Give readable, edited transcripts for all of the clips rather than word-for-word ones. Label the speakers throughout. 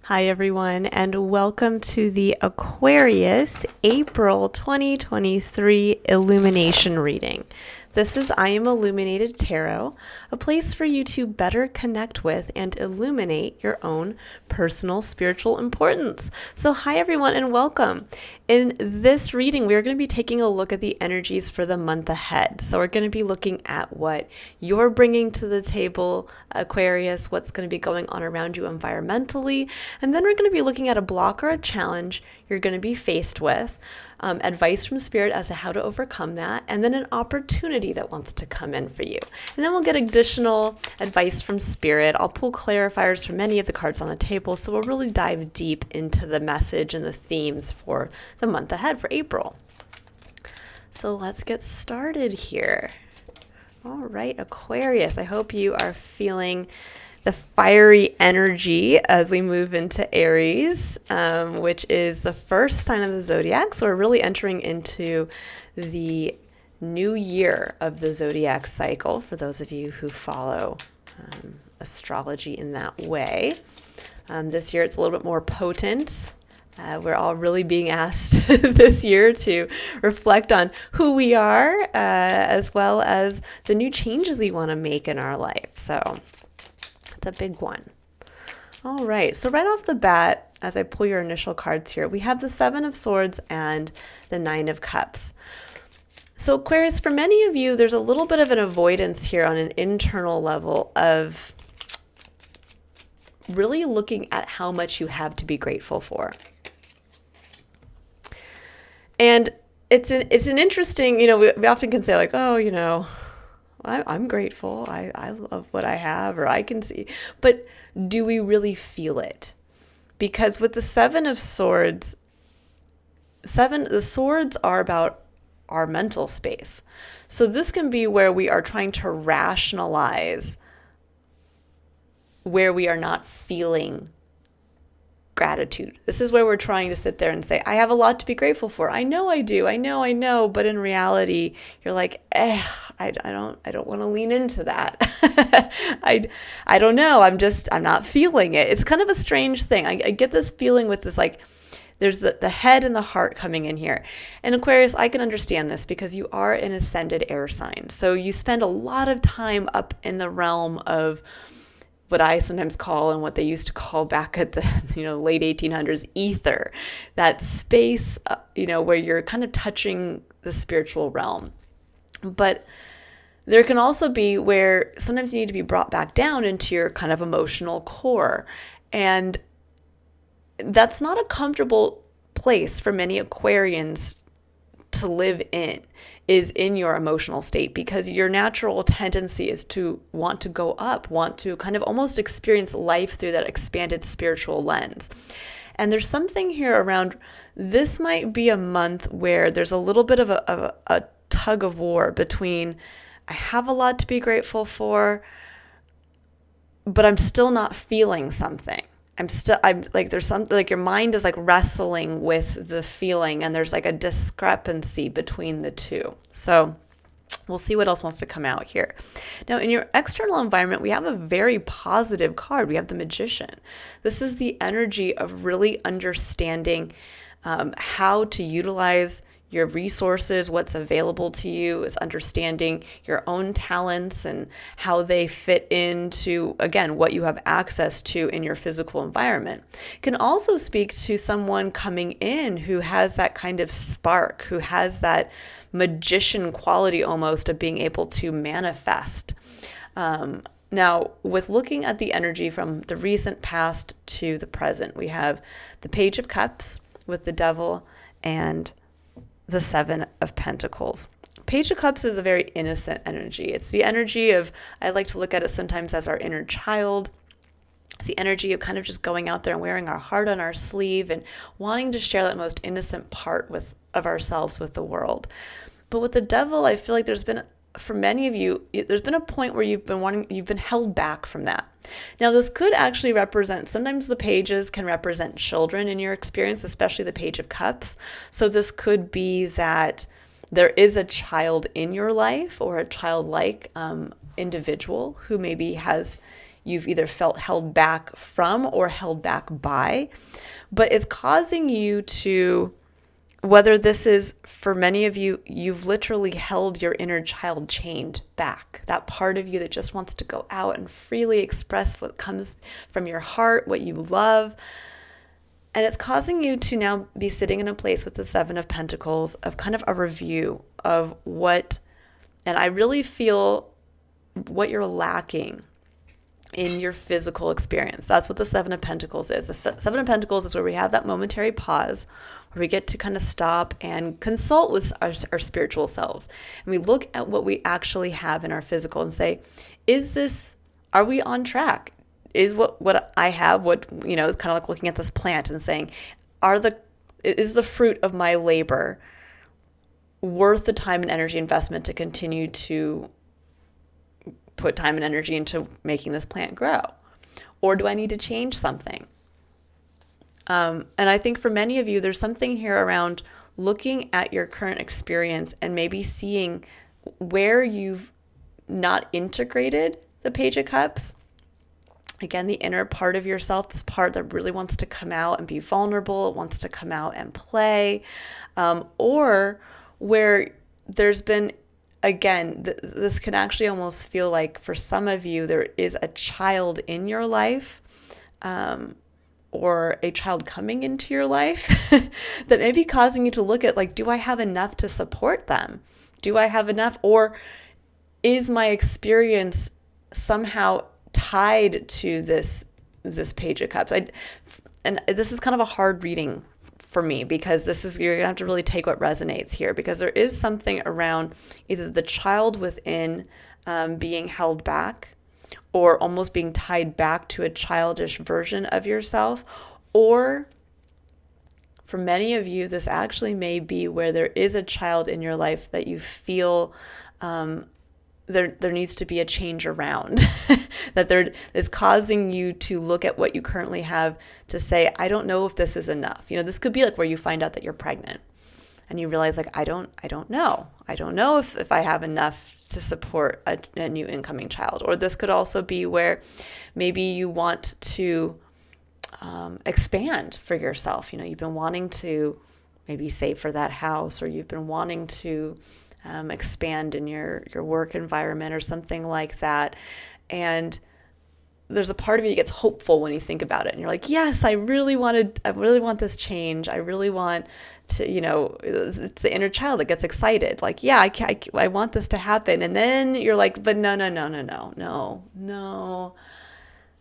Speaker 1: Hi, everyone, and welcome to the Aquarius April 2023 Illumination reading. This is I Am Illuminated Tarot, a place for you to better connect with and illuminate your own personal spiritual importance. So, hi, everyone, and welcome. In this reading, we are going to be taking a look at the energies for the month ahead. So, we're going to be looking at what you're bringing to the table, Aquarius, what's going to be going on around you environmentally, and then we're going to be looking at a block or a challenge you're going to be faced with, advice from Spirit as to how to overcome that, and then an opportunity that wants to come in for you. And then we'll get additional advice from Spirit. I'll pull clarifiers from many of the cards on the table, so we'll really dive deep into the message and the themes for the month ahead for April. So let's get started here. All right, Aquarius, I hope you are feeling the fiery energy as we move into Aries, which is the first sign of the Zodiac. So we're really entering into the new year of the Zodiac cycle for those of you who follow astrology in that way. This year it's a little bit more potent. We're all really being asked this year to reflect on who we are, as well as the new changes we want to make in our life. So it's a big one. All right, so right off the bat, as I pull your initial cards here, we have the Seven of Swords and the Nine of Cups. So Aquarius, for many of you, there's a little bit of an avoidance here on an internal level of really looking at how much you have to be grateful for. And it's an interesting, we often can say like, oh, I'm grateful. I love what I have, or I can see. But do we really feel it? Because with the Seven of Swords, the swords are about our mental space. So this can be where we are trying to rationalize where we are not feeling gratitude. This is where we're trying to sit there and say, I have a lot to be grateful for. I know I do. I know. But in reality, you're like, I don't want to lean into that. I don't know. I'm not feeling it. It's kind of a strange thing. I get this feeling with this, like, there's the head and the heart coming in here. And Aquarius, I can understand this because you are an ascended air sign. So you spend a lot of time up in the realm of what I sometimes call, and what they used to call back at the late 1800s, ether, that space where you're kind of touching the spiritual realm. But there can also be where sometimes you need to be brought back down into your kind of emotional core, and that's not a comfortable place for many Aquarians to live in, is in your emotional state, because your natural tendency is to want to go up, want to kind of almost experience life through that expanded spiritual lens. And there's something here around, this might be a month where there's a little bit of a tug of war between, I have a lot to be grateful for, but I'm still not feeling something. I'm like, there's something like your mind is like wrestling with the feeling, and there's like a discrepancy between the two. So we'll see what else wants to come out here. Now, in your external environment, we have a very positive card. We have the Magician. This is the energy of really understanding how to utilize your resources, what's available to you, is understanding your own talents and how they fit into, again, what you have access to in your physical environment. It can also speak to someone coming in who has that kind of spark, who has that magician quality almost of being able to manifest. Now, with looking at the energy from the recent past to the present, we have the Page of Cups with the Devil and the Seven of Pentacles. Page of Cups is a very innocent energy. It's the energy of, I like to look at it sometimes as our inner child. It's the energy of kind of just going out there and wearing our heart on our sleeve and wanting to share that most innocent part of ourselves with the world. But with the Devil, I feel like there's been, for many of you, there's been a point where you've been held back from that. Now, this could actually represent, sometimes the pages can represent children in your experience, especially the Page of Cups. So this could be that there is a child in your life, or a childlike individual who maybe has, you've either felt held back from or held back by. But it's causing you to, whether this is for many of you, you've literally held your inner child chained back, that part of you that just wants to go out and freely express what comes from your heart, what you love. And it's causing you to now be sitting in a place with the Seven of Pentacles of kind of a review of what, and I really feel what you're lacking in your physical experience. That's what the Seven of Pentacles is. The Seven of Pentacles is where we have that momentary pause, where we get to kind of stop and consult with our spiritual selves. And we look at what we actually have in our physical and say, are we on track? Is what I have, what, is kind of like looking at this plant and saying, is the fruit of my labor worth the time and energy investment to continue to put time and energy into making this plant grow? Or do I need to change something? And I think for many of you, there's something here around looking at your current experience and maybe seeing where you've not integrated the Page of Cups. Again, the inner part of yourself, this part that really wants to come out and be vulnerable, wants to come out and play, or where there's been, again, this can actually almost feel like for some of you, there is a child in your life, or a child coming into your life that may be causing you to look at, like, do I have enough to support them? Do I have enough? Or is my experience somehow tied to this Page of Cups? And this is kind of a hard reading for me, because you're gonna have to really take what resonates here, because there is something around either the child within being held back, or almost being tied back to a childish version of yourself. Or for many of you, this actually may be where there is a child in your life that you feel there needs to be a change around, that there is causing you to look at what you currently have to say, I don't know if this is enough. This could be like where you find out that you're pregnant and you realize, like, I don't know. I don't know if I have enough to support a new incoming child. Or this could also be where maybe you want to expand for yourself. You've been wanting to maybe save for that house, or you've been wanting to expand in your work environment or something like that. And there's a part of you that gets hopeful when you think about it. And you're like, yes, I really want this change. I really want to, it's the inner child that gets excited. Like, yeah, I want this to happen. And then you're like, but no.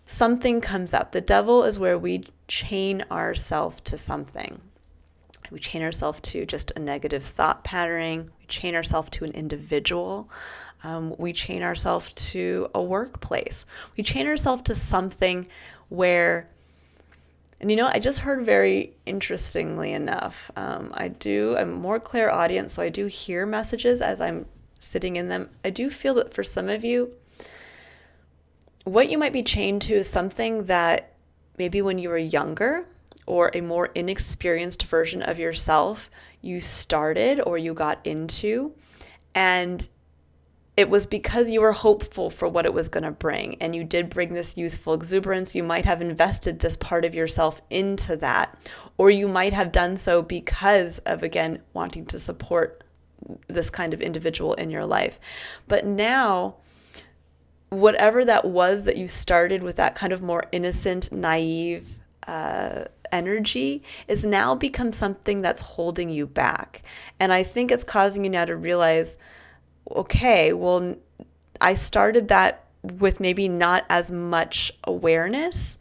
Speaker 1: Something comes up. The devil is where we chain ourselves to something. We chain ourselves to just a negative thought patterning. We chain ourselves to an individual. We chain ours to a workplace. We chain ourselves to something where, and I just heard very interestingly enough, I'm a more clairaudient, so I do hear messages as I'm sitting in them. I do feel that for some of you, what you might be chained to is something that maybe when you were younger, or a more inexperienced version of yourself, you started or you got into, and it was because you were hopeful for what it was going to bring, and you did bring this youthful exuberance. You might have invested this part of yourself into that, or you might have done so because of, again, wanting to support this kind of individual in your life. But now, whatever that was that you started with, that kind of more innocent, naive energy, is now become something that's holding you back. And I think it's causing you now to realize, okay, well, I started that with maybe not as much awareness,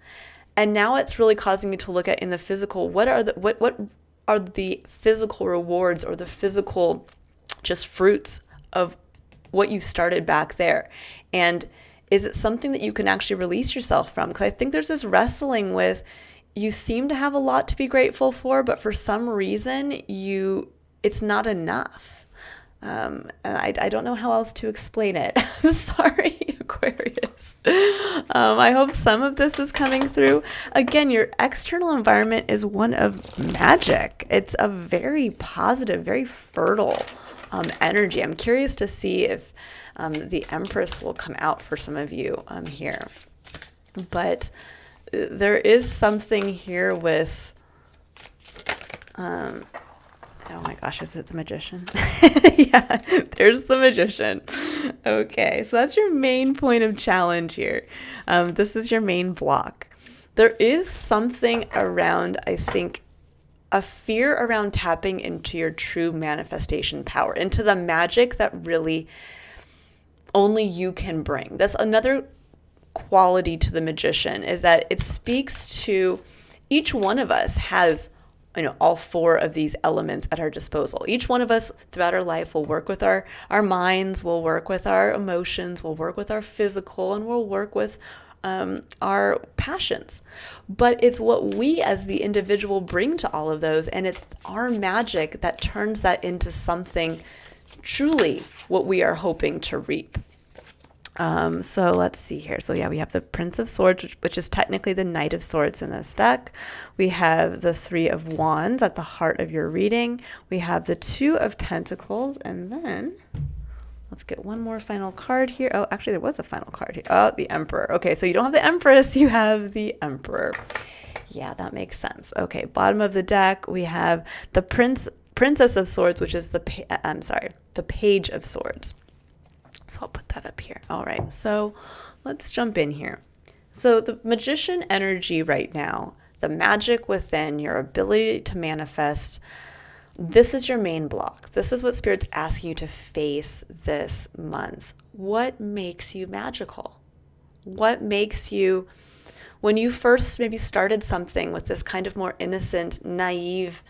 Speaker 1: and now it's really causing me to look at in the physical, what are the physical rewards, or the physical just fruits of what you started back there. And is it something that you can actually release yourself from? Because I think there's this wrestling with, you seem to have a lot to be grateful for, but for some reason it's not enough. And I don't know how else to explain it. I'm sorry, Aquarius. I hope some of this is coming through. Again, your external environment is one of magic. It's a very positive, very fertile energy. I'm curious to see if the Empress will come out for some of you here. But there is something here with, oh my gosh, is it the Magician? Yeah, there's the Magician. Okay, so that's your main point of challenge here. This is your main block. There is something around, I think, a fear around tapping into your true manifestation power, into the magic that really only you can bring. That's another quality to the Magician, is that it speaks to each one of us has, all four of these elements at our disposal. Each one of us throughout our life will work with our minds, will work with our emotions, will work with our physical, and will work with our passions. But it's what we as the individual bring to all of those, and it's our magic that turns that into something truly what we are hoping to reap. So let's see here. So yeah, we have the Prince of Swords, which is technically the Knight of Swords in this deck. We have the Three of Wands at the heart of your reading. We have the Two of Pentacles, and then let's get one more final card here. Oh, actually, there was a final card here. Oh, the Emperor. Okay, so you don't have the Empress, you have the Emperor. Yeah, that makes sense. Okay, bottom of the deck, we have the Princess of Swords, which is the Page of Swords. So I'll put that up here. All right, so let's jump in here. So the Magician energy right now, the magic within, your ability to manifest, this is your main block. This is what Spirit's asking you to face this month. What makes you magical? What makes you, when you first maybe started something with this kind of more innocent, naive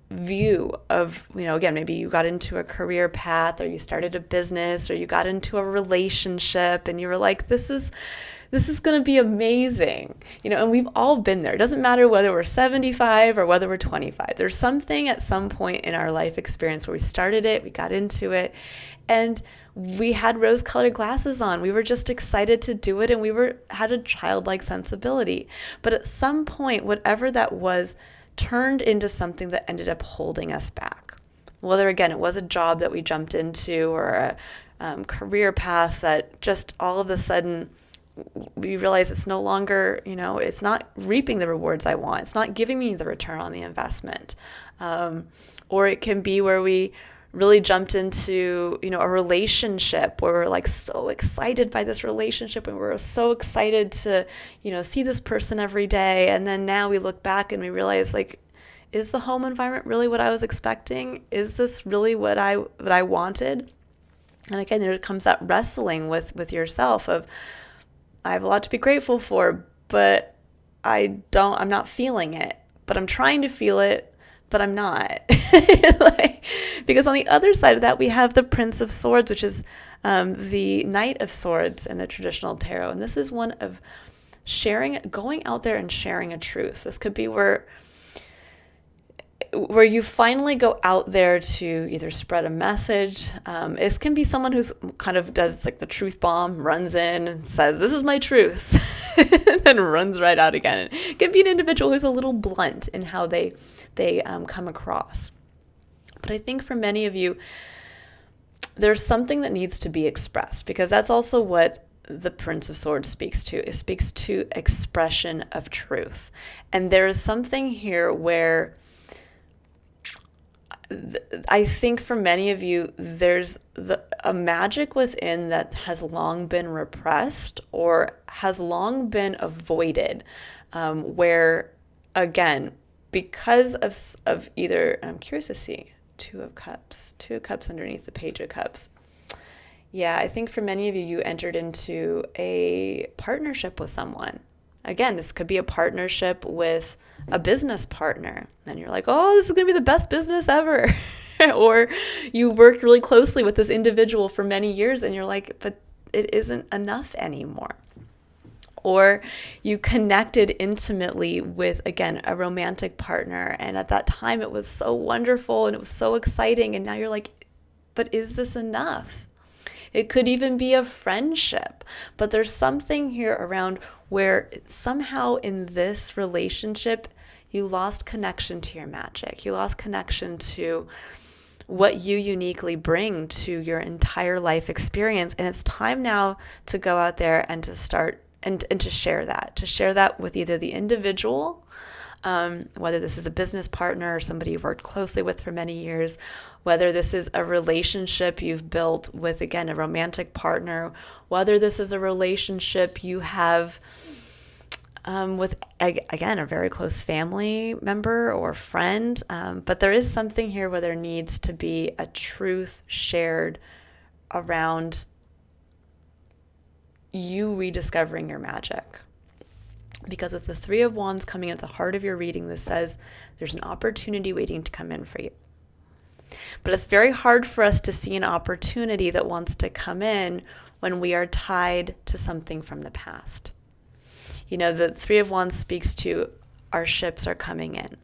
Speaker 1: view of, again, maybe you got into a career path, or you started a business, or you got into a relationship, and you were like, this is going to be amazing, and we've all been there. It doesn't matter whether we're 75 or whether we're 25. There's something at some point in our life experience where we started it, we got into it, and we had rose-colored glasses on. We were just excited to do it, and had a childlike sensibility. But at some point, whatever that was, turned into something that ended up holding us back. Whether, again, it was a job that we jumped into, or a career path that just all of a sudden we realize it's no longer, it's not reaping the rewards I want. It's not giving me the return on the investment. Or it can be where we really jumped into, a relationship where we're like so excited by this relationship, and we're so excited to, see this person every day. And then now we look back and we realize, like, is the home environment really what I was expecting? Is this really what I wanted? And again, there comes that wrestling with yourself of, I have a lot to be grateful for, but I'm not feeling it, but I'm trying to feel it, but I'm not. Because on the other side of that, we have the Prince of Swords, which is the Knight of Swords in the traditional tarot. And this is one of going out there and sharing a truth. This could be where you finally go out there to either spread a message. This can be someone who's kind of does like the truth bomb, runs in and says, this is my truth, and then runs right out again. It can be an individual who's a little blunt in how they come across. But I think for many of you, there's something that needs to be expressed, because that's also what the Prince of Swords speaks to. It speaks to expression of truth. And there is something here where I think for many of you, there's a magic within that has long been repressed or has long been avoided, where, again, because of either, I'm curious to see, Two of Cups underneath the Page of Cups. Yeah, I think for many of you, you entered into a partnership with someone. Again, this could be a partnership with a business partner. And you're like, oh, this is going to be the best business ever. Or you worked really closely with this individual for many years, and you're like, but it isn't enough anymore. Or you connected intimately with, again, a romantic partner. And at that time, it was so wonderful and it was so exciting. And now you're like, but is this enough? It could even be a friendship. But there's something here around where somehow in this relationship, you lost connection to your magic. You lost connection to what you uniquely bring to your entire life experience. And it's time now to go out there and to start and to share that with either the individual, whether this is a business partner or somebody you've worked closely with for many years, whether this is a relationship you've built with, again, a romantic partner, whether this is a relationship you have with, again, a very close family member or friend. But there is something here where there needs to be a truth shared around you rediscovering your magic. Because with the Three of Wands coming at the heart of your reading, this says there's an opportunity waiting to come in for you. But it's very hard for us to see an opportunity that wants to come in when we are tied to something from the past. You know, the Three of Wands speaks to our ships are coming in.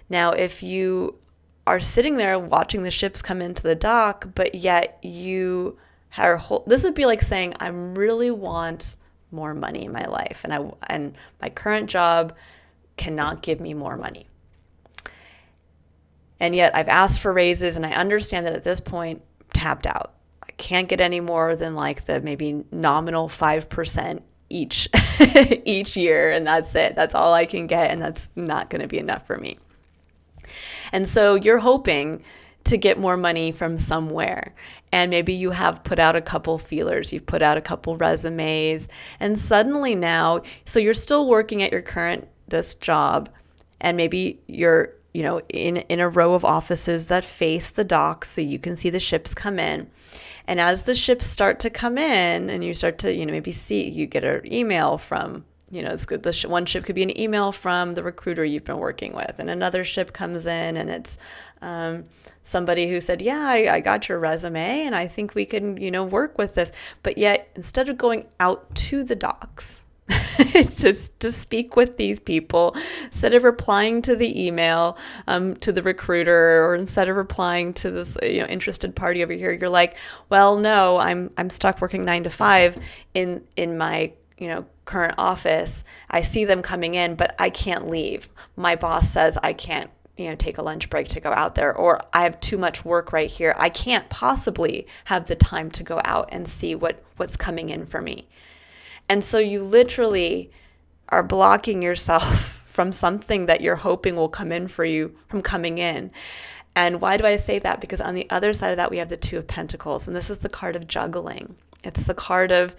Speaker 1: Now, if you are sitting there watching the ships come into the dock, but yet you are, this would be like saying, I really want more money in my life, and my current job cannot give me more money. And yet I've asked for raises, and I understand that at this point, tapped out. I can't get any more than like the maybe nominal 5% each year, and that's it. That's all I can get, and that's not going to be enough for me. And so you're hoping to get more money from somewhere. And maybe you have put out a couple feelers, you've put out a couple resumes, and suddenly now, so you're still working at your this job, and maybe you're, in a row of offices that face the docks so you can see the ships come in. And as the ships start to come in and you start to, maybe see, you get an email from, it's good. One ship could be an email from the recruiter you've been working with, and another ship comes in and it's somebody who said, yeah, I got your resume and I think we can, work with this. But yet, instead of going out to the docks, it's just to speak with these people, instead of replying to the email to the recruiter, or instead of replying to this interested party over here, you're like, well, no, I'm stuck working 9 to 5 in my current office. I see them coming in, but I can't leave. My boss says I can't take a lunch break to go out there, or I have too much work right here. I can't possibly have the time to go out and see what's coming in for me. And so you literally are blocking yourself from something that you're hoping will come in for you from coming in. And why do I say that? Because on the other side of that, we have the Two of Pentacles. And this is the card of juggling. It's the card of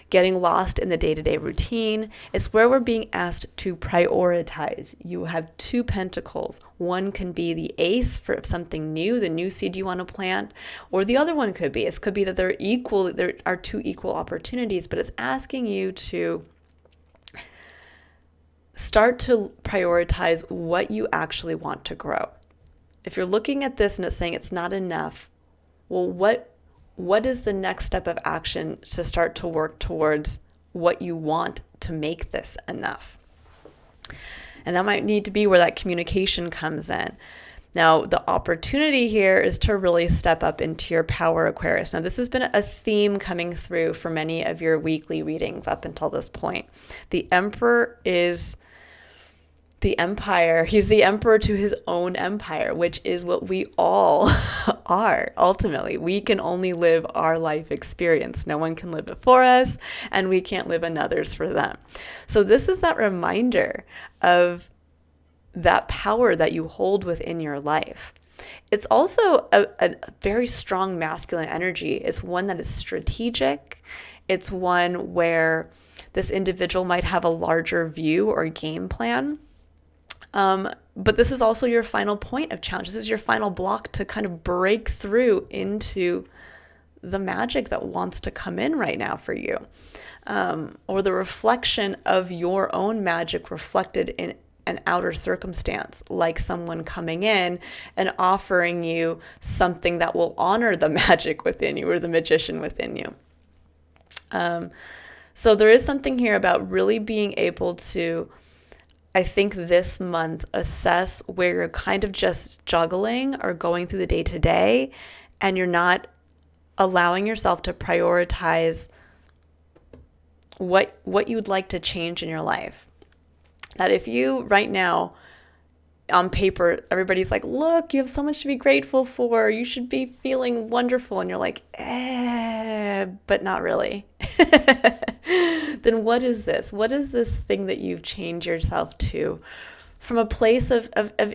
Speaker 1: getting lost in the day-to-day routine. It's where we're being asked to prioritize. You have two pentacles. One can be the ace for something new, the new seed you want to plant, or the other one could be, it could be that there are two equal opportunities, but it's asking you to start to prioritize what you actually want to grow. If you're looking at this and it's saying it's not enough, well, what is the next step of action to start to work towards what you want to make this enough? And that might need to be where that communication comes in. Now, the opportunity here is to really step up into your power, Aquarius. Now, this has been a theme coming through for many of your weekly readings up until this point. The Emperor is the empire. He's the emperor to his own empire, which is what we all are. Ultimately, we can only live our life experience. No one can live it for us, and we can't live another's for them. So this is that reminder of that power that you hold within your life. It's also a very strong masculine energy. It's one that is strategic. It's one where this individual might have a larger view or game plan. But this is also your final point of challenge. This is your final block to kind of break through into the magic that wants to come in right now for you, or the reflection of your own magic reflected in an outer circumstance, like someone coming in and offering you something that will honor the magic within you or the magician within you. So there is something here about really being able to, I think this month, assess where you're kind of just juggling or going through the day-to-day, and you're not allowing yourself to prioritize what you'd like to change in your life. That if you right now, on paper, everybody's like, look, you have so much to be grateful for, you should be feeling wonderful, and you're like, but not really. then what is this? What is this thing that you've chained yourself to from a place of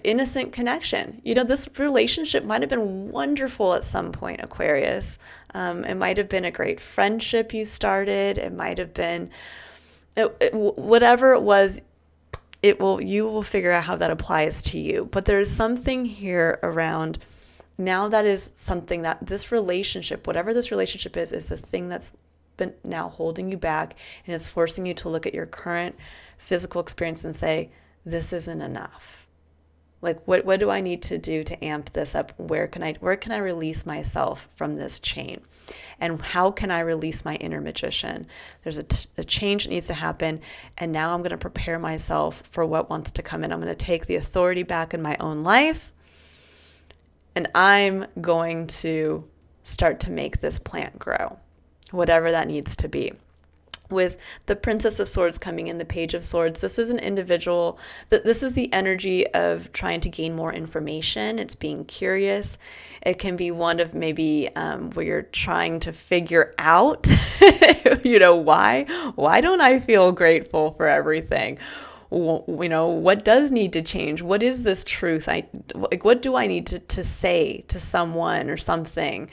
Speaker 1: innocent connection? This relationship might have been wonderful at some point, Aquarius. It might have been a great friendship you started. It might have been whatever it was. You will figure out how that applies to you. But there's something here around now that is something that this relationship, whatever this relationship is the thing that's been now holding you back and is forcing you to look at your current physical experience and say, this isn't enough. Like, what do I need to do to amp this up? Where can I release myself from this chain? And how can I release my inner magician? There's a change that needs to happen. And now I'm going to prepare myself for what wants to come in. I'm going to take the authority back in my own life. And I'm going to start to make this plant grow, whatever that needs to be. With the Princess of Swords coming in, the Page of Swords, this is an individual, this is the energy of trying to gain more information. It's being curious. It can be one of maybe where you're trying to figure out, why don't I feel grateful for everything? What does need to change? What is this truth? What do I need to say to someone or something?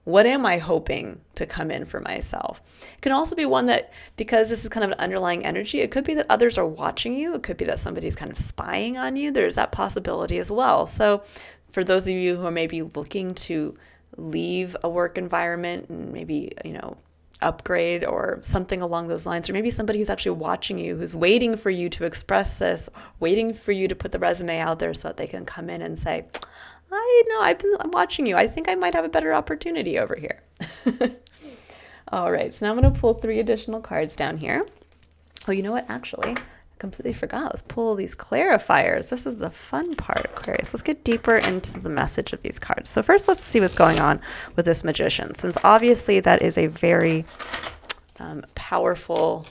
Speaker 1: What am I hoping to come in for myself? It can also be one that, because this is kind of an underlying energy, it could be that others are watching you. It could be that somebody's kind of spying on you. There's that possibility as well. So for those of you who are maybe looking to leave a work environment and maybe, upgrade or something along those lines, or maybe somebody who's actually watching you, who's waiting for you to express this, waiting for you to put the resume out there so that they can come in and say, I'm watching you. I think I might have a better opportunity over here. All right, so now I'm going to pull 3 additional cards down here. Oh, you know what? Actually, I completely forgot. Let's pull these clarifiers. This is the fun part, Aquarius. Let's get deeper into the message of these cards. So first, let's see what's going on with this magician, since obviously that is a very powerful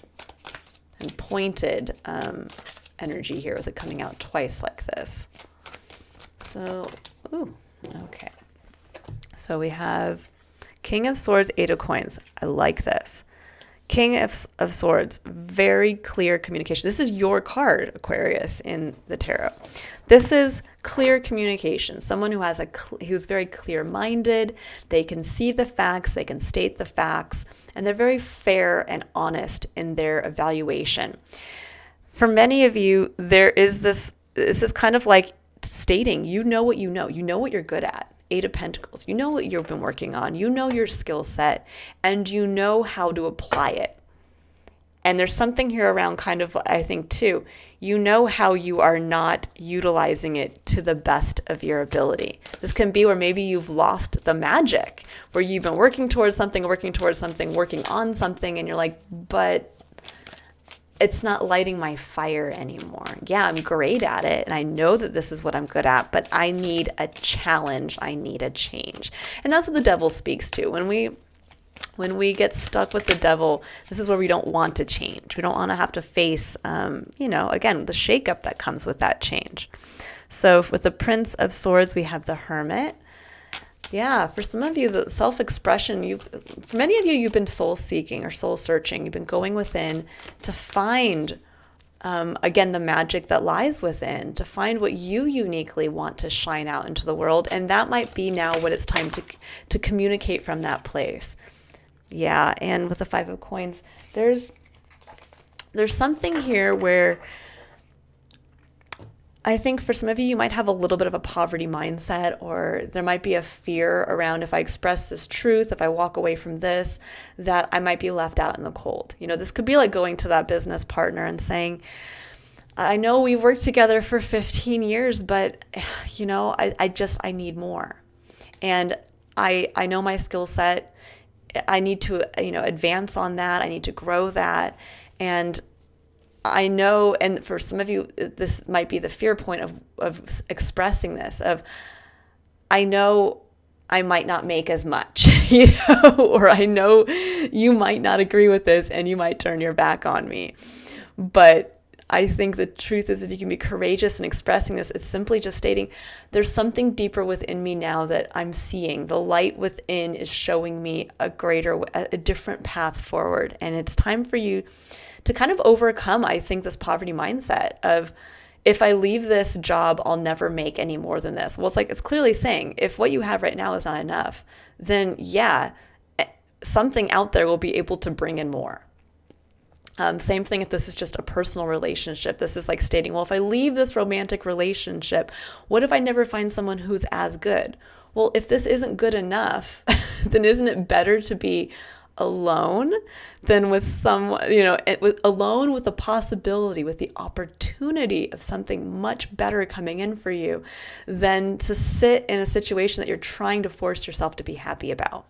Speaker 1: and pointed energy here with it coming out twice like this. So, okay. So we have King of Swords, 8 of Coins. I like this. King of Swords, very clear communication. This is your card, Aquarius, in the tarot. This is clear communication. Someone who's very clear-minded. They can see the facts. They can state the facts. And they're very fair and honest in their evaluation. For many of you, this is kind of like stating, you know what you know what you're good at. 8 of Pentacles, you know what you've been working on, you know your skill set, and you know how to apply it. And there's something here around kind of, I think too, you know how you are not utilizing it to the best of your ability. This can be where maybe you've lost the magic, where you've been working towards something, working on something, and you're like, but it's not lighting my fire anymore. Yeah, I'm great at it, and I know that this is what I'm good at, but I need a challenge. I need a change. And that's what the devil speaks to. When we get stuck with the devil, this is where we don't want to change. We don't want to have to face, again, the shakeup that comes with that change. So with the Prince of Swords, we have the Hermit. Yeah, for some of you, the self-expression, for many of you, you've been soul-seeking or soul-searching. You've been going within to find, again, the magic that lies within, to find what you uniquely want to shine out into the world. And that might be now what it's time to communicate from that place. Yeah, and with the 5 of Coins, there's something here where I think for some of you, you might have a little bit of a poverty mindset, or there might be a fear around, if I express this truth, if I walk away from this, that I might be left out in the cold. This could be like going to that business partner and saying, I know we've worked together for 15 years, but I need more. And I know my skill set. I need to, advance on that. I need to grow that. And I know, and for some of you, this might be the fear point of expressing this, of I know I might not make as much, or I know you might not agree with this and you might turn your back on me, but I think the truth is, if you can be courageous in expressing this, it's simply just stating, there's something deeper within me now that I'm seeing. The light within is showing me a different path forward. And it's time for you to kind of overcome, I think, this poverty mindset of, if I leave this job, I'll never make any more than this. Well, it's clearly saying, if what you have right now is not enough, then yeah, something out there will be able to bring in more. Same thing if this is just a personal relationship. This is like stating, well, if I leave this romantic relationship, what if I never find someone who's as good? Well, if this isn't good enough, then isn't it better to be alone than with someone, alone with the possibility, with the opportunity of something much better coming in for you, than to sit in a situation that you're trying to force yourself to be happy about.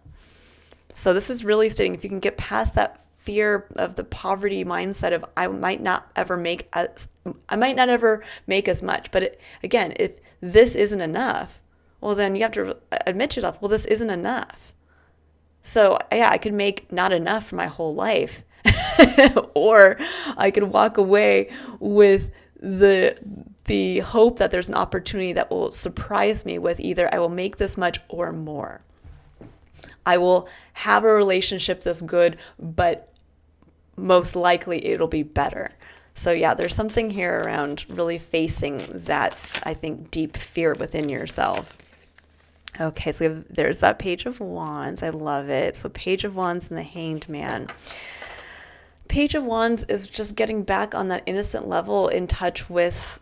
Speaker 1: So this is really stating, if you can get past that fear of the poverty mindset of, I might not ever make as much. But again, if this isn't enough, well, then you have to admit to yourself, well, this isn't enough. So yeah, I could make not enough for my whole life, or I could walk away with the hope that there's an opportunity that will surprise me with either I will make this much or more. I will have a relationship this good, but most likely it'll be better. So yeah, there's something here around really facing that, I think, deep fear within yourself. Okay, so there's that Page of Wands. I love it. So Page of Wands and the Hanged Man. Page of Wands is just getting back on that innocent level, in touch with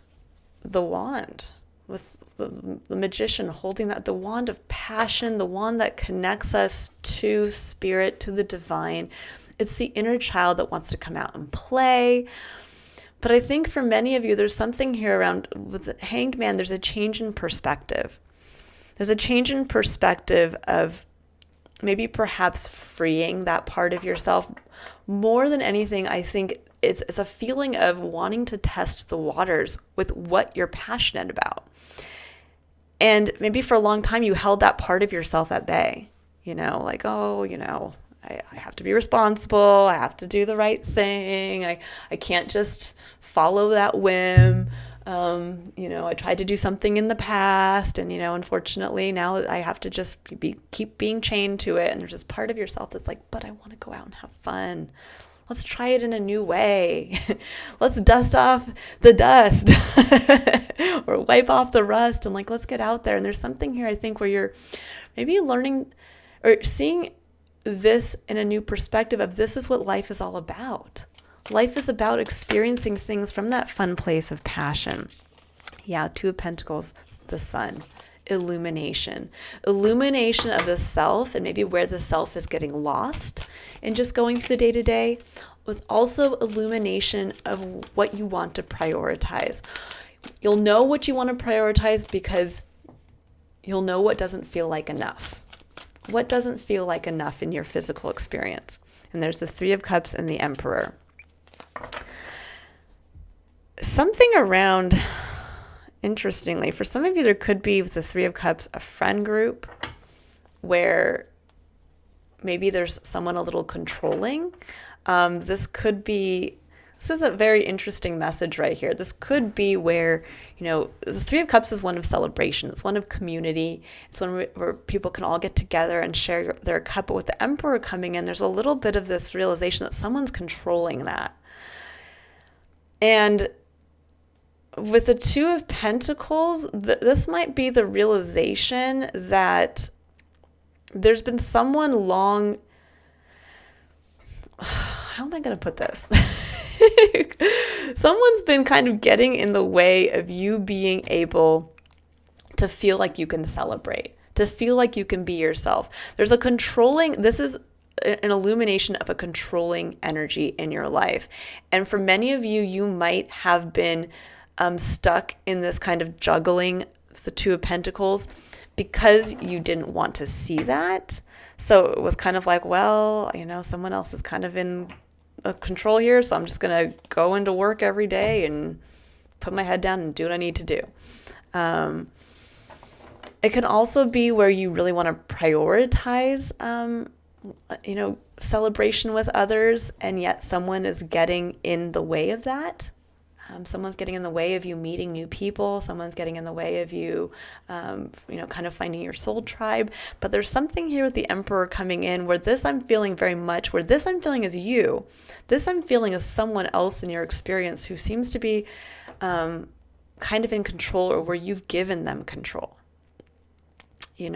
Speaker 1: the wand, with the magician holding the wand of passion, the wand that connects us to spirit, to the divine. It's the inner child that wants to come out and play. But I think for many of you, there's something here around with the Hanged Man. There's a change in perspective. There's a change in perspective of maybe perhaps freeing that part of yourself. More than anything, I think it's a feeling of wanting to test the waters with what you're passionate about. And maybe for a long time, you held that part of yourself at bay, like, I have to be responsible. I have to do the right thing. I can't just follow that whim. I tried to do something in the past, and, unfortunately now I have to just keep being chained to it. And there's this part of yourself that's like, but I want to go out and have fun. Let's try it in a new way. Let's dust off the dust or wipe off the rust, and let's get out there. And there's something here, I think, where you're maybe learning or seeing this in a new perspective of, this is what life is all about. Life is about experiencing things from that fun place of passion. Yeah, Two of Pentacles, the Sun. Illumination of the self, and maybe where the self is getting lost and just going through the day-to-day, with also illumination of what you want to prioritize. You'll know what you want to prioritize because you'll know what doesn't feel like enough. What doesn't feel like enough in your physical experience? And there's the Three of Cups and the Emperor. Something around, interestingly, for some of you, there could be, with the Three of Cups, a friend group where maybe there's someone a little controlling. This is a very interesting message right here. This could be where, the Three of Cups is one of celebration. It's one of community. It's one where people can all get together and share their cup. But with the Emperor coming in, there's a little bit of this realization that someone's controlling that. And with the Two of Pentacles, this might be the realization that there's been someone long... How am I going to put this? Someone's been kind of getting in the way of you being able to feel like you can celebrate, to feel like you can be yourself. There's a controlling... This is an illumination of a controlling energy in your life. And for many of you, you might have been stuck in this kind of juggling of the Two of Pentacles because you didn't want to see that. So it was kind of like, well, someone else is kind of in control here, so I'm just going to go into work every day and put my head down and do what I need to do. It can also be where you really want to prioritize celebration with others, and yet someone is getting in the way of that. Someone's getting in the way of you meeting new people. Someone's getting in the way of you, kind of finding your soul tribe. But there's something here with the Emperor coming in where this I'm feeling very much, where this I'm feeling is you. This I'm feeling is someone else in your experience who seems to be kind of in control, or where you've given them control. It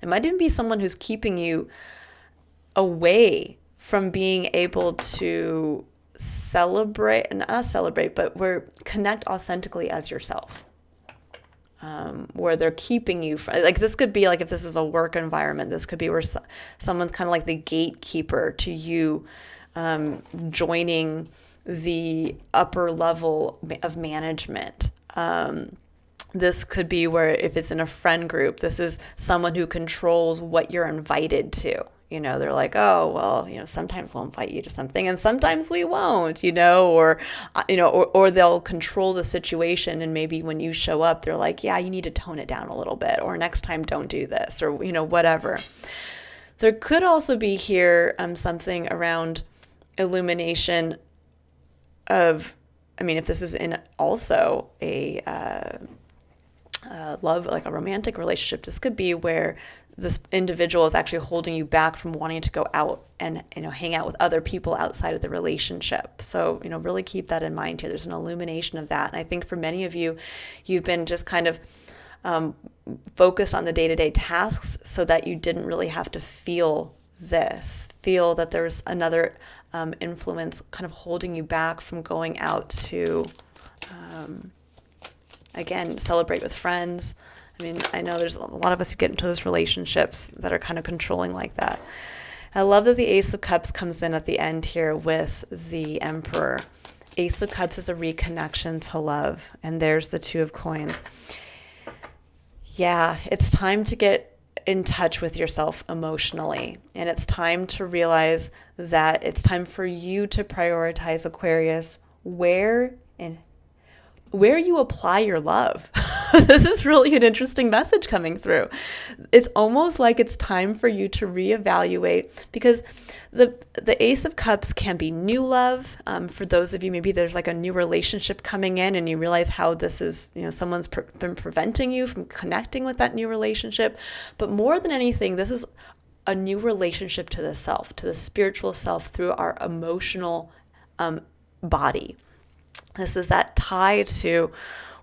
Speaker 1: might even be someone who's keeping you away from being able to connect authentically as yourself. Where they're keeping you from, like, this could be like, if this is a work environment, this could be where someone's kind of like the gatekeeper to you joining the upper level of management. This could be where, if it's in a friend group, this is someone who controls what you're invited to. They're like, oh, well, sometimes we'll invite you to something and sometimes we won't, or they'll control the situation. And maybe when you show up, they're like, yeah, you need to tone it down a little bit, or next time don't do this, or, whatever. There could also be here something around illumination of, if this is in also a love, like a romantic relationship, this could be where this individual is actually holding you back from wanting to go out and hang out with other people outside of the relationship. So really keep that in mind here. There's an illumination of that, and I think for many of you, you've been just kind of focused on the day-to-day tasks, so that you didn't really have to feel that there's another influence kind of holding you back from going out to again, celebrate with friends. I know there's a lot of us who get into those relationships that are kind of controlling like that. I love that the Ace of Cups comes in at the end here with the Emperor. Ace of Cups is a reconnection to love. And there's the Two of Coins. Yeah, it's time to get in touch with yourself emotionally. And it's time to realize that it's time for you to prioritize, Aquarius, where you apply your love. This is really an interesting message coming through. It's almost like it's time for you to reevaluate, because the Ace of Cups can be new love. For those of you, maybe there's like a new relationship coming in and you realize how this is, someone's been preventing you from connecting with that new relationship. But more than anything, this is a new relationship to the self, to the spiritual self through our emotional body. This is that tie to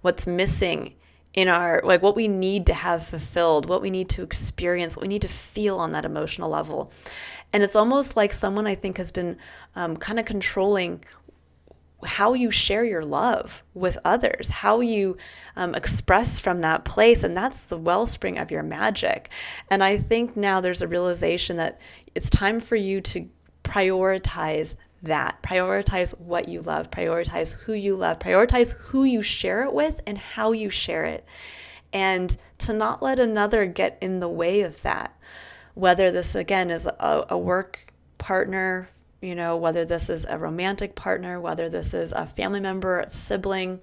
Speaker 1: what's missing in our, like, what we need to have fulfilled, what we need to experience, what we need to feel on that emotional level. And it's almost like someone, I think, has been kind of controlling how you share your love with others, how you express from that place. And that's the wellspring of your magic. And I think now there's a realization that it's time for you to prioritize that. Prioritize what you love, prioritize who you love, prioritize who you share it with and how you share it. And to not let another get in the way of that. Whether this, again, is a work partner, whether this is a romantic partner, whether this is a family member, a sibling,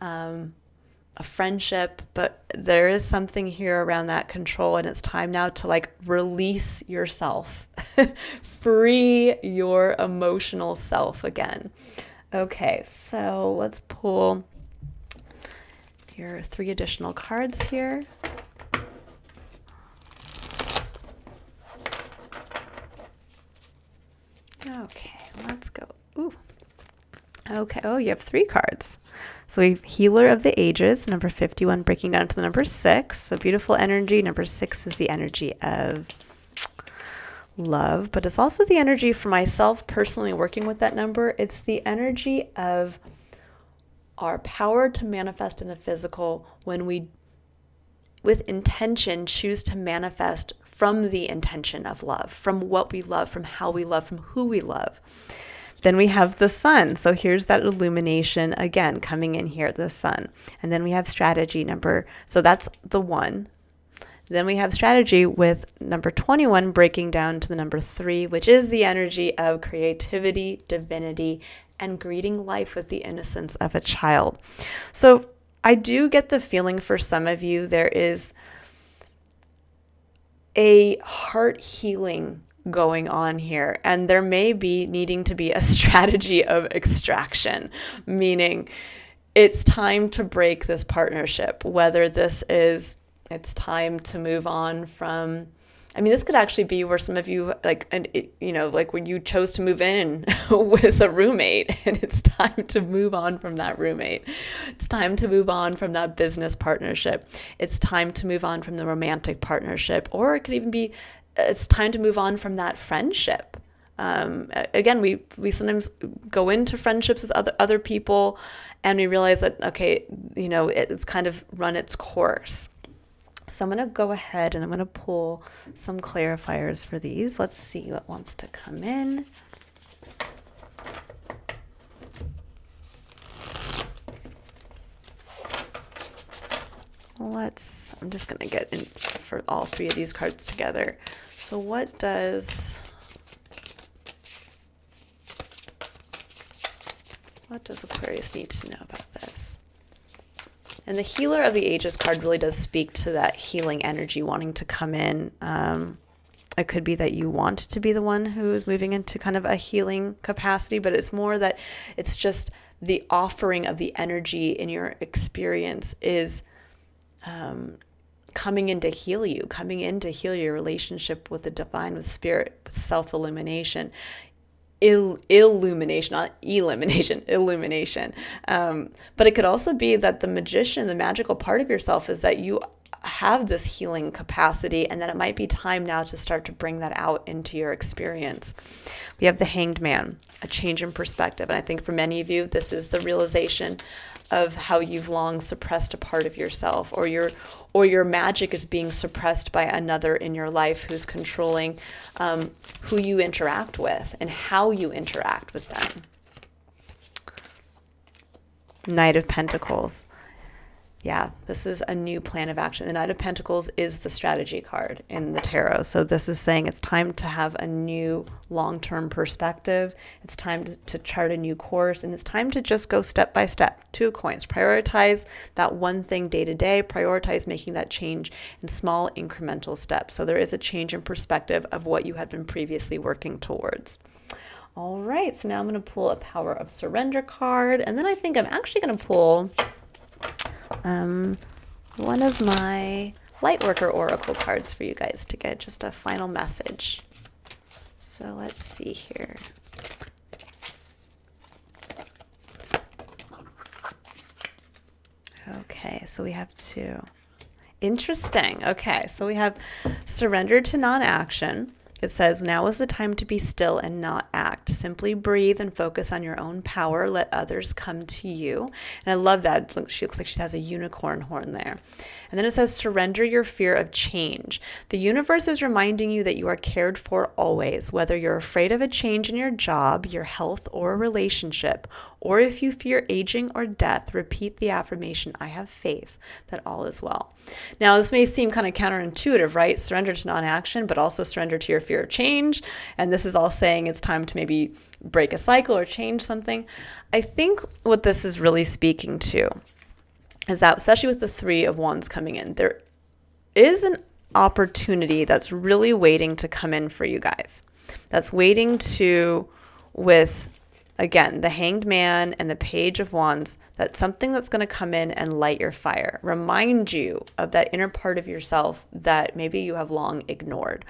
Speaker 1: a friendship, but there is something here around that control, and it's time now to release yourself, free your emotional self again. Okay, so let's pull your 3 additional cards here. Okay, let's go. Ooh. Okay, oh, you have 3 cards. So we have Healer of the Ages, number 51, breaking down to the number 6. So beautiful energy. Number 6 is the energy of love, but it's also the energy for myself personally working with that number. It's the energy of our power to manifest in the physical when we, with intention, choose to manifest from the intention of love, from what we love, from how we love, from who we love. Then we have the sun. So here's that illumination again coming in here, the sun. And then we have strategy number, so that's the 1. Then we have strategy with number 21 breaking down to the number 3, which is the energy of creativity, divinity, and greeting life with the innocence of a child. So I do get the feeling for some of you there is a heart healing going on here. And there may be needing to be a strategy of extraction, meaning it's time to break this partnership, whether this is, it's time to move on from, I mean, this could actually be where some of you, like, and like when you chose to move in with a roommate, and it's time to move on from that roommate. It's time to move on from that business partnership. It's time to move on from the romantic partnership, or it could even be, it's time to move on from that friendship. Again, we sometimes go into friendships with other people, and we realize that, okay, it's kind of run its course. So I'm going to go ahead and I'm going to pull some clarifiers for these. Let's see what wants to come in. I'm just going to get in for all three of these cards together. So what does Aquarius need to know about this? And the Healer of the Ages card really does speak to that healing energy wanting to come in. It could be that you want to be the one who is moving into kind of a healing capacity, but it's more that it's just the offering of the energy in your experience is coming in to heal you, coming in to heal your relationship with the divine, with spirit, with self-illumination. Illumination, not elimination, illumination. But it could also be that the magician, the magical part of yourself, is that you have this healing capacity, and that it might be time now to start to bring that out into your experience. We have the Hanged Man, a change in perspective. And I think for many of you, this is the realization of how you've long suppressed a part of yourself, or your magic is being suppressed by another in your life who's controlling who you interact with and how you interact with them. Knight of Pentacles. Yeah, this is a new plan of action. The Knight of Pentacles is the strategy card in the tarot. So this is saying it's time to have a new long-term perspective. It's time to chart a new course, and it's time to just go step by step. 2 coins. Prioritize that one thing day to day. Prioritize making that change in small incremental steps. So there is a change in perspective of what you had been previously working towards. All right, so now I'm going to pull a Power of Surrender card, and then I think I'm actually going to pull one of my Lightworker Oracle cards for you guys to get just a final message. So let's see here. Okay, so we have 2. Interesting. Okay, so we have surrender to non-action. It says, now is the time to be still and not act. Simply breathe and focus on your own power. Let others come to you. And I love that. She looks like she has a unicorn horn there. And then it says, surrender your fear of change. The universe is reminding you that you are cared for always, whether you're afraid of a change in your job, your health, or a relationship, or if you fear aging or death, repeat the affirmation, I have faith that all is well. Now, this may seem kind of counterintuitive, right? Surrender to non-action, but also surrender to your fear of change. And this is all saying it's time to maybe break a cycle or change something. I think what this is really speaking to is that, especially with the 3 of Wands coming in, there is an opportunity that's really waiting to come in for you guys. That's waiting to, with, again, the Hanged Man and the Page of Wands, that's something that's going to come in and light your fire. Remind you of that inner part of yourself that maybe you have long ignored.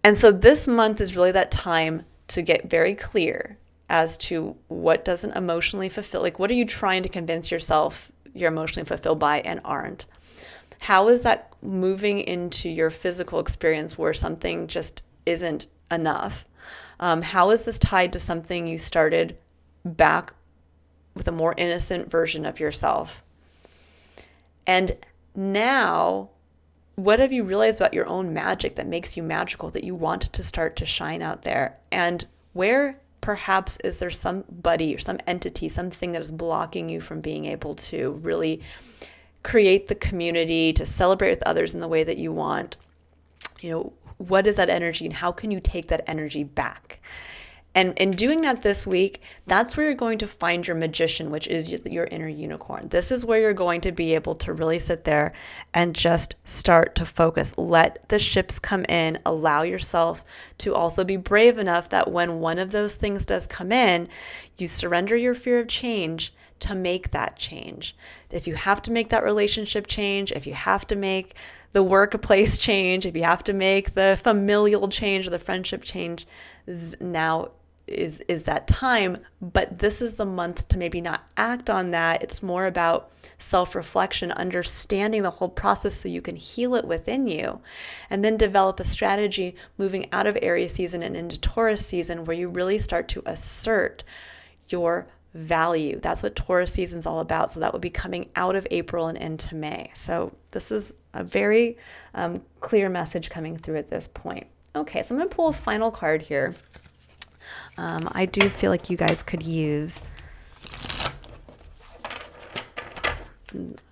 Speaker 1: And so this month is really that time to get very clear as to what doesn't emotionally fulfill. Like, what are you trying to convince yourself you're emotionally fulfilled by and aren't? How is that moving into your physical experience where something just isn't enough? How is this tied to something you started back with a more innocent version of yourself? And now, what have you realized about your own magic that makes you magical, that you want to start to shine out there? And where perhaps is there somebody or some entity, something that is blocking you from being able to really create the community, to celebrate with others in the way that you want? What is that energy, and how can you take that energy back? And in doing that this week, that's where you're going to find your magician, which is your inner unicorn. This is where you're going to be able to really sit there and just start to focus. Let the ships come in. Allow yourself to also be brave enough that when one of those things does come in, you surrender your fear of change to make that change. If you have to make that relationship change, if you have to make the workplace change, if you have to make the familial change or the friendship change, now is that time. But this is the month to maybe not act on that. It's more about self-reflection, understanding the whole process so you can heal it within you, and then develop a strategy moving out of Aries season and into Taurus season where you really start to assert your value. That's what Taurus season's all about. So that would be coming out of April and into May. So this is a very clear message coming through at this point. Okay, so I'm going to pull a final card here. I do feel like you guys could use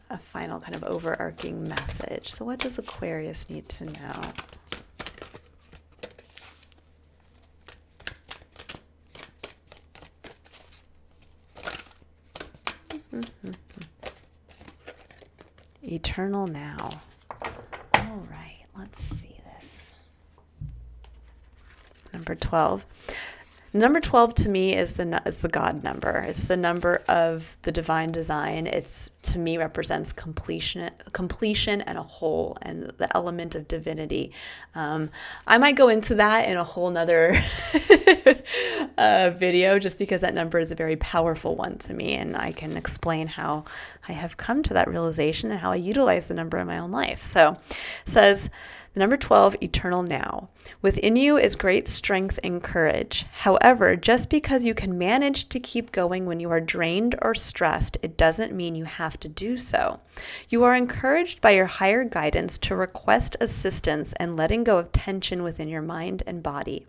Speaker 1: a final kind of overarching message. So what does Aquarius need to know? Eternal now. All right, let's see this. Number 12. Number 12 to me is the God number. It's the number of the divine design. It's, to me, represents completion and a whole, and the element of divinity. I might go into that in a whole nother video, just because that number is a very powerful one to me, and I can explain how I have come to that realization and how I utilize the number in my own life. So it says, number 12, eternal now. Within you is great strength and courage. However, just because you can manage to keep going when you are drained or stressed, it doesn't mean you have to do so. You are encouraged by your higher guidance to request assistance and letting go of tension within your mind and body.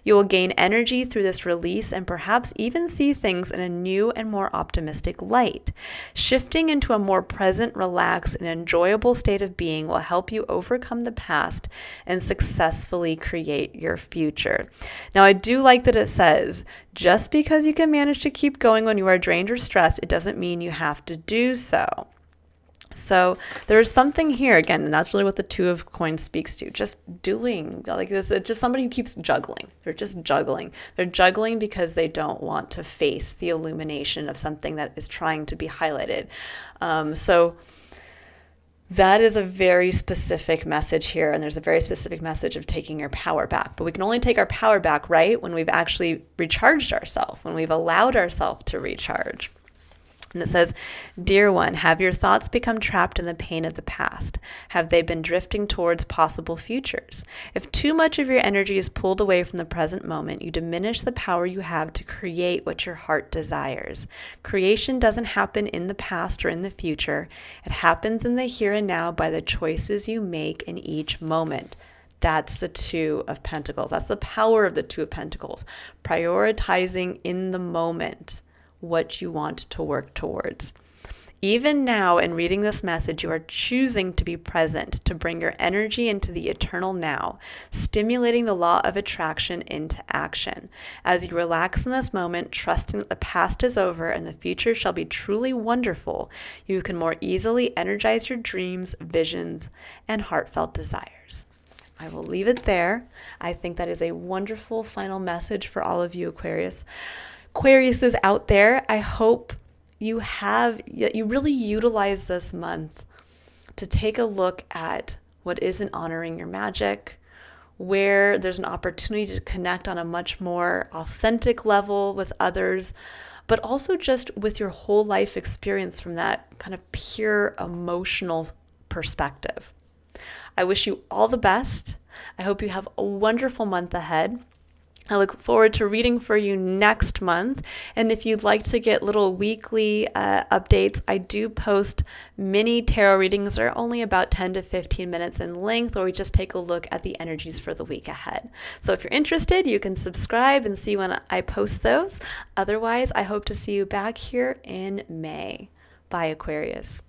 Speaker 1: You will gain energy through this release and perhaps even see things in a new and more optimistic light. Shifting into a more present, relaxed, and enjoyable state of being will help you overcome the past and successfully create your future. Now, I do like that it says, just because you can manage to keep going when you are drained or stressed, it doesn't mean you have to do so. So there's something here again, and that's really what the Two of Coins speaks to. Just doing like this. It's just somebody who keeps juggling. They're just juggling. They're juggling because they don't want to face the illumination of something that is trying to be highlighted. So that is a very specific message here, and there's a very specific message of taking your power back. But we can only take our power back, right, when we've actually recharged ourselves, when we've allowed ourselves to recharge. And it says, dear one, have your thoughts become trapped in the pain of the past? Have they been drifting towards possible futures? If too much of your energy is pulled away from the present moment, you diminish the power you have to create what your heart desires. Creation doesn't happen in the past or in the future. It happens in the here and now by the choices you make in each moment. That's the Two of Pentacles. That's the power of the Two of Pentacles. Prioritizing in the moment what you want to work towards. Even now, in reading this message, you are choosing to be present, to bring your energy into the eternal now, stimulating the law of attraction into action. As you relax in this moment, trusting that the past is over and the future shall be truly wonderful, you can more easily energize your dreams, visions, and heartfelt desires. I will leave it there. I think that is a wonderful final message for all of you, Aquarius. Aquariuses out there, I hope you really utilize this month to take a look at what isn't honoring your magic, where there's an opportunity to connect on a much more authentic level with others, but also just with your whole life experience from that kind of pure emotional perspective. I wish you all the best. I hope you have a wonderful month ahead. I look forward to reading for you next month. And if you'd like to get little weekly updates, I do post mini tarot readings. They're only about 10 to 15 minutes in length, where we just take a look at the energies for the week ahead. So if you're interested, you can subscribe and see when I post those. Otherwise, I hope to see you back here in May. Bye, Aquarius.